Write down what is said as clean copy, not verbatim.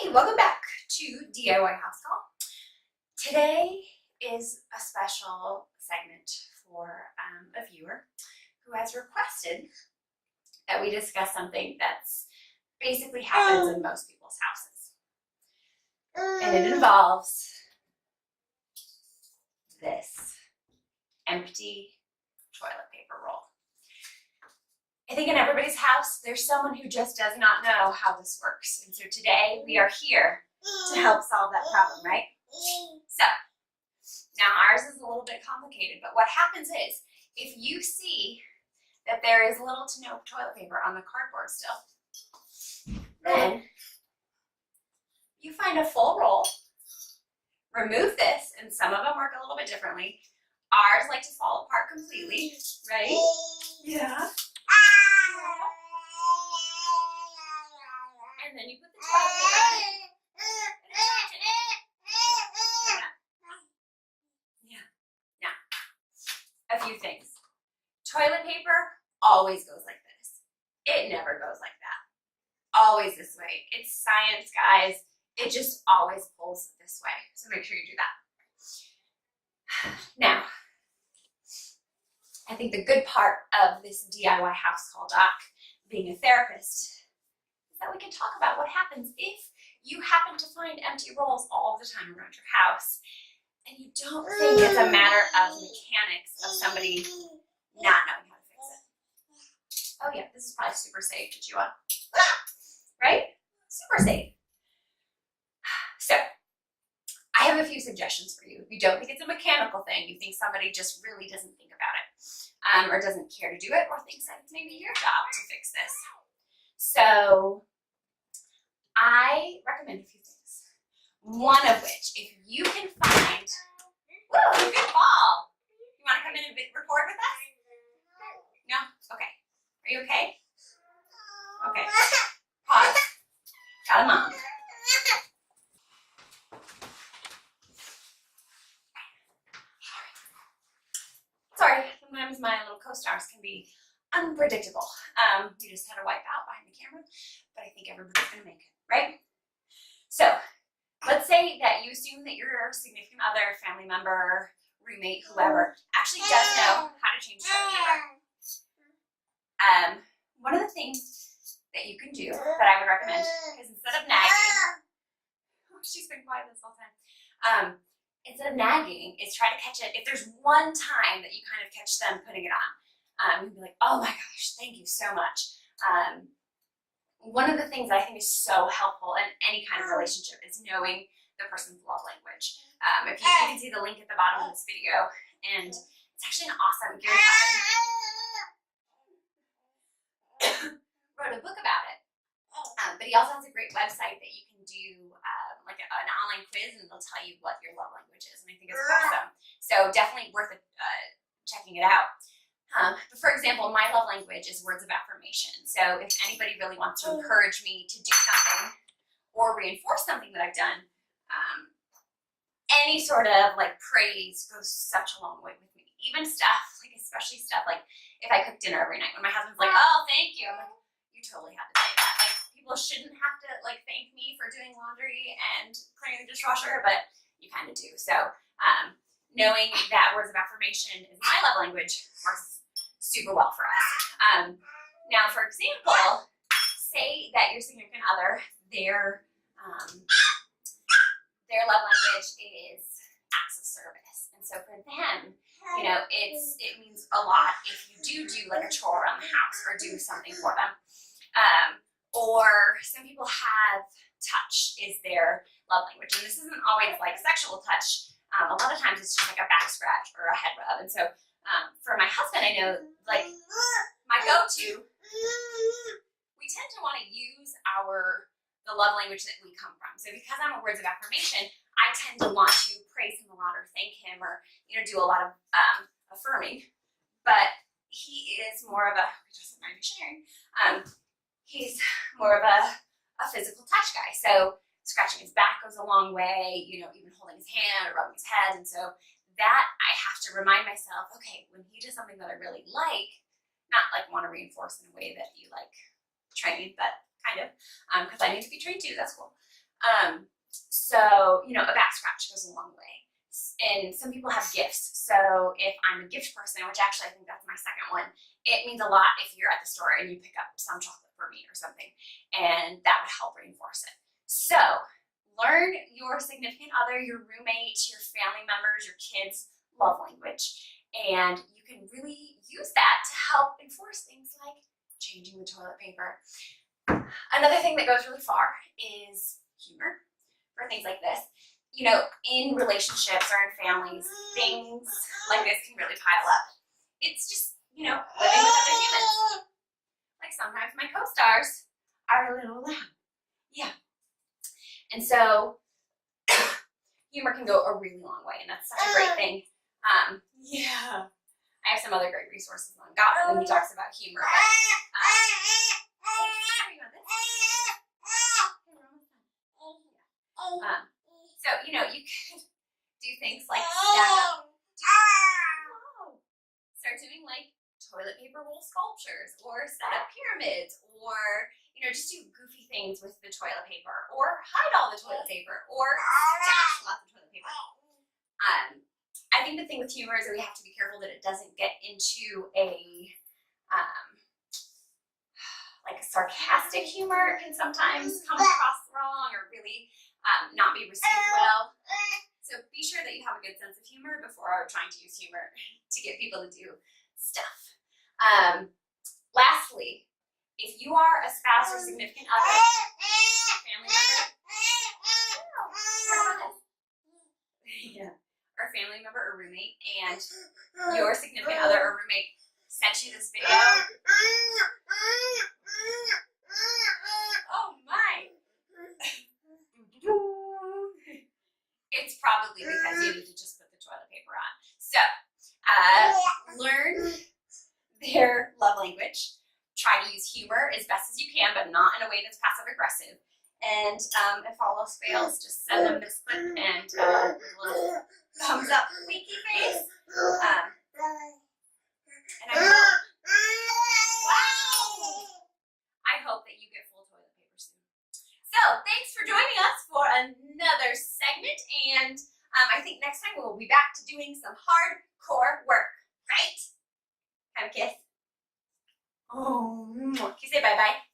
Hey, welcome back to DIY House Call. Today is a special segment for a viewer who has requested that we discuss something that's basically happens in most people's houses. And it involves this empty toilet paper roll. I think in everybody's house, there's someone who just does not know how this works. And so today we are here to help solve that problem, right? So, now ours is a little bit complicated, but what happens is, if you see that there is little to no toilet paper on the cardboard still, then you find a full roll, remove this, and some of them work a little bit differently. Ours like to fall apart completely, right? Yeah. And then you put the toilet paper in. Yeah. Now, a few things. Toilet paper always goes like this. It never goes like that. Always this way. It's science, guys. It just always pulls this way. So make sure you do that. Now, I think the good part of this DIY house call doc, being a therapist, is that we can talk about what happens if you happen to find empty rolls all the time around your house and you don't think it's a matter of mechanics of somebody not knowing how to fix it. Oh yeah, this is probably super safe to chew on. Right? Super safe. So, I have a few suggestions for you. If you don't think it's a mechanical thing, you think somebody just really doesn't think about it, or doesn't care to do it, or thinks that it's maybe your job to fix this. So, I recommend a few things. One of which, if you can find, whoa, good ball. You want to come in and record with us? No? Okay. Are you okay? Okay. Pause. Got a mom. Sorry, sometimes my little co-stars can be unpredictable. We just had a wipe out behind the camera, but I think everybody's gonna make it, right? So, let's say that you assume that your significant other, family member, roommate, whoever, actually does know how to change toilet paper. One of the things that you can do that I would recommend is instead of nagging, she's been quiet this whole time. Instead of nagging, is try to catch it. If there's one time that you kind of catch them putting it on, you'd be like, oh my gosh, thank you so much. One of the things that I think is so helpful in any kind of relationship is knowing the person's love language. If you can see the link at the bottom of this video, and it's actually an awesome, Gary wrote a book about it, but he also has a great website that you can do like an online quiz, and they'll tell you what your love language is, and I think it's awesome. So definitely worth it, checking it out. But for example, my love language is words of affirmation. So if anybody really wants to encourage me to do something or reinforce something that I've done, any sort of like praise goes such a long way with me. Even stuff, like especially stuff like if I cook dinner every night when my husband's like, oh, thank you. I'm like, you totally have to say that. Like, people shouldn't have to like thank me for doing laundry and cleaning the dishwasher, but you kind of do. So knowing that words of affirmation is my love language works super well for us. Now, for example, say that your significant other, their love language is acts of service, and so for them, you know, it means a lot if you do like a chore around the house or do something for them. Or some people have touch is their love language, and this isn't always like sexual touch. A lot of times it's just like a back scratch or a head rub, and so for my husband, I know like my go-to, we tend to want to use the love language that we come from. So because I'm a words of affirmation, I tend to want to praise him a lot or thank him or, you know, do a lot of affirming. But he is more of a, he doesn't mind me sharing, he's more of a physical touch guy. So scratching his back goes a long way, you know, even holding his hand or rubbing his head. And so that I have to remind myself, okay, when he does something that I really like, not like want to reinforce in a way that you like train, but kind of, because I need to be trained too, that's cool. So, you know, a back scratch goes a long way. And some people have gifts. So if I'm a gift person, which actually I think that's my second one, it means a lot if you're at the store and you pick up some chocolate for me or something, and that would help reinforce it. So learn your significant other, your roommate, your family members, your kids' love language, and you can really use that to help enforce things like changing the toilet paper. Another thing that goes really far is humor for things like this. You know, in relationships or in families, things like this can really pile up. It's just, you know, living with other humans. Like sometimes my co-stars are a little loud. Yeah. And so humor can go a really long way, and that's such a great thing. Yeah. I have some other great resources on God when he talks about humor. So, you know, you could do things like start doing like toilet paper roll sculptures, or set up pyramids, or, you know, just do goofy things with the toilet paper, or hide all the toilet paper, or stash lots of toilet paper. I think the thing with humor is that we have to be careful that it doesn't get into a like sarcastic humor. Can sometimes come across wrong or really not be received well. So be sure that you have a good sense of humor before trying to use humor to get people to do stuff. Lastly, if you are a spouse or significant other, family member, or family member or roommate, and your significant other or roommate sent you this video, oh my, it's probably because you need to just put the toilet paper on. So, learn their love language. Try to use humor as best as you can, but not in a way that's passive aggressive. And if all else fails, just send them this clip and a little thumbs up, winky face. And I hope that you get full toilet paper soon. So thanks for joining us for another segment, and I think next time we'll be back to doing some hardcore work, right? Have a kiss. Oh, can you say bye-bye?